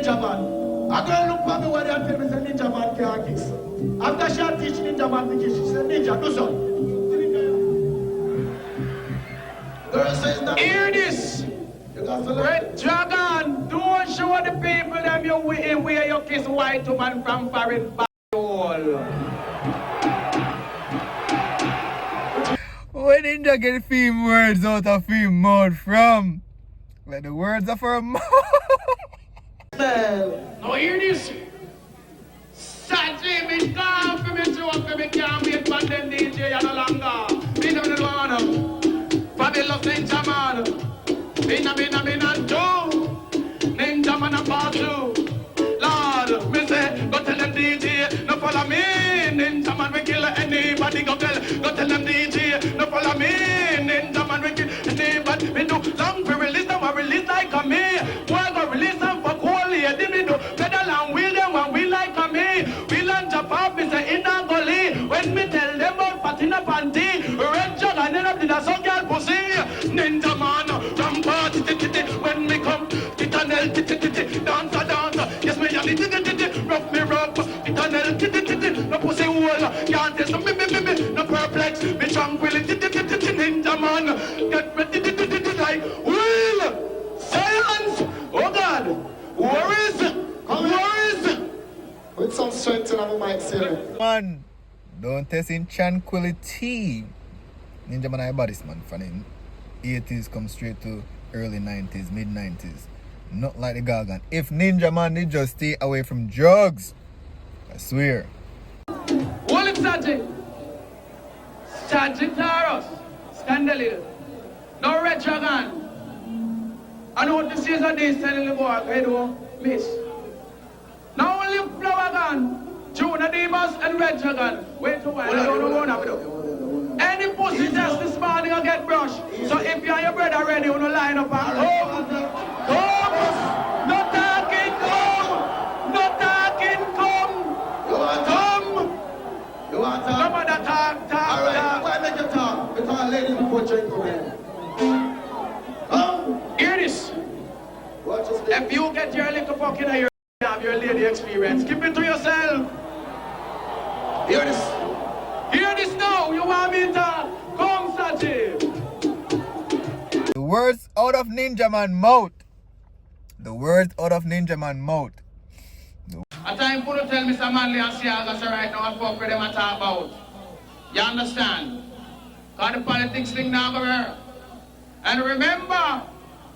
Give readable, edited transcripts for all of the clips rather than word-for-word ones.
Ninja Man. I go look for me where they tell me say Ninja Man can't kiss. After she teach Ninja Man to kiss, she said, Ninja, do something. Girl says that. Hear this. Red Dragon, don't show the people them you where you kiss white woman from foreign ball. When Ninja get film words out of film mouth from? Like the words are for a mouth. Now hear this. Sachi, me come for me show up for me can't wait for them DJ no longer. Me no one. Fabulous Ninja Man. Bina two. Ninja Man a part two. Lord, me say, go tell them DJ, no follow me. Ninja Man we kill anybody. Go tell them DJ, no follow me. Ninja Man we kill anybody. Me do long for release them, I release like a me. Boy go release them for cool lady. Me do pedal and wheel them and we like a me. Wheel and jump up, me say in a gully. When me tell them about patina panty, red jug and end up in a some girl pussy. Ninja Man, from party when me come, eternal dancer. Yes me a rough me rough, eternal no pussy hole. Can't test me, no perplex, me tranquility. Ninja Man, get ready like will silence. Oh God, worries. With some strength in our mic, say. Man, don't test in tranquility. Ninja Man, I bodies man from the 80s come straight to early 90s, mid 90s. Not like the Gargan. If Ninja Man, they just stay away from drugs. I swear. Hold it, Sachi. Sagittarius. Stand a little. No red dragon. I know what this is a day telling the boy, I do miss. Now only flower gun, June Demas and red dragon. Wait a while, I don't know what I'm doing. Any pussy test this morning will get brushed. So if you and your brother ready, you wanna line up and come. No talking, come. No talking, come. You want to Come on, talk. Alright, why make you talk? Because ladies before drink for me. Hear this. Watch this. If you get your little fucking you have your lady experience, keep it to yourself. Hear this. Hear this now. You want me to come, Sachi? The words out of Ninja Man mouth. The words out of Ninja Man mouth. A time for to tell Mr. Manley and Siaga right now I fuck with them and talk about. You understand? Because the politics thing now go here. And remember,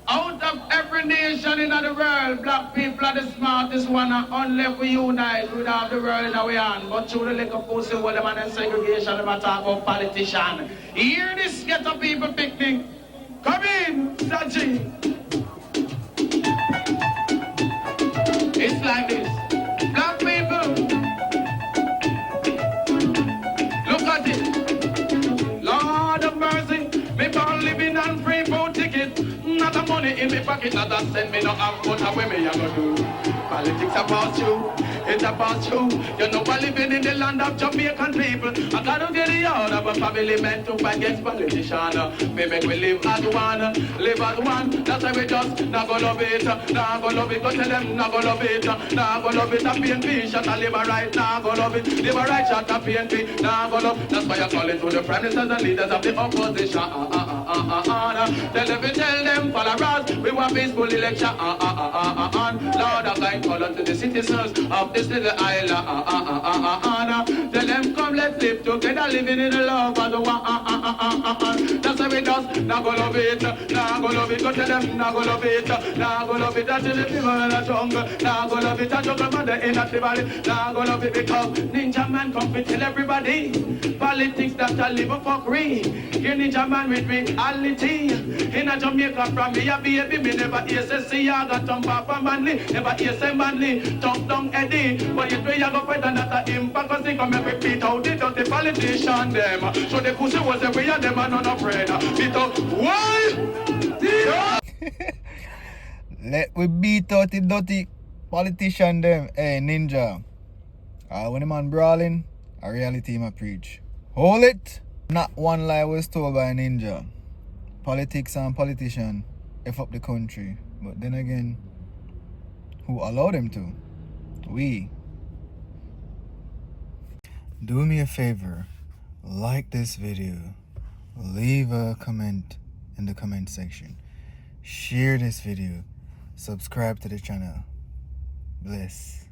out of every nation in the world, black people are the smartest one, and unless we unite, we have the world in our hand. But through the little pussy, what them and segregation, them talk about politician. Hear this ghetto people picnic. Come in, Saji. It's like this. Black people, look at it. Lord of mercy, me born living on free boat ticket. Not a money in me pocket, not a cent me no have, but how me a go do? Politics about you, it's about you. You know I living in the land of Jamaican people. I gotta get the order of a family meant to fight against politician. Me make we live as one. That's why we just not go love it, not go love it. Go tell them not go love it, not go love it. A PNP shot a live right, not go love it. Live right shot a PNP, not go love. That's why I call it to the prime ministers and leaders of the opposition. Tell them followers, we want peaceful election. Lord, I can call on to the citizens of this little island. Tell them come, let's live together, living in the love of the one. That's how we just not go love it, not go love it. Go tell them not go love it, not go love it. That's the people in the jungle, not go love it. I jungle mother in the valley, not go love it because Ninja Man come to tell everybody politics that I live a fuckery. Here Ninja Man with reality. In a Jamaica from me a baby, me never hear say see I got some papa manly, never hear say manly, talk down Eddie. But yet we a go fight and that a impact cause they come and repeat how they dirty politician them. So the pussy was every of them and none afraid. Beat out, why? Let we beat out the dirty politician them. Hey Ninja. When the man brawling, a reality him a preach. Hold it! Not one lie was told by a Ninja. Politics and politician F up the country. But then again, who allowed them to. We. Do me a favor, like this video, leave a comment in the comment section, share this video, subscribe to the channel. Bless.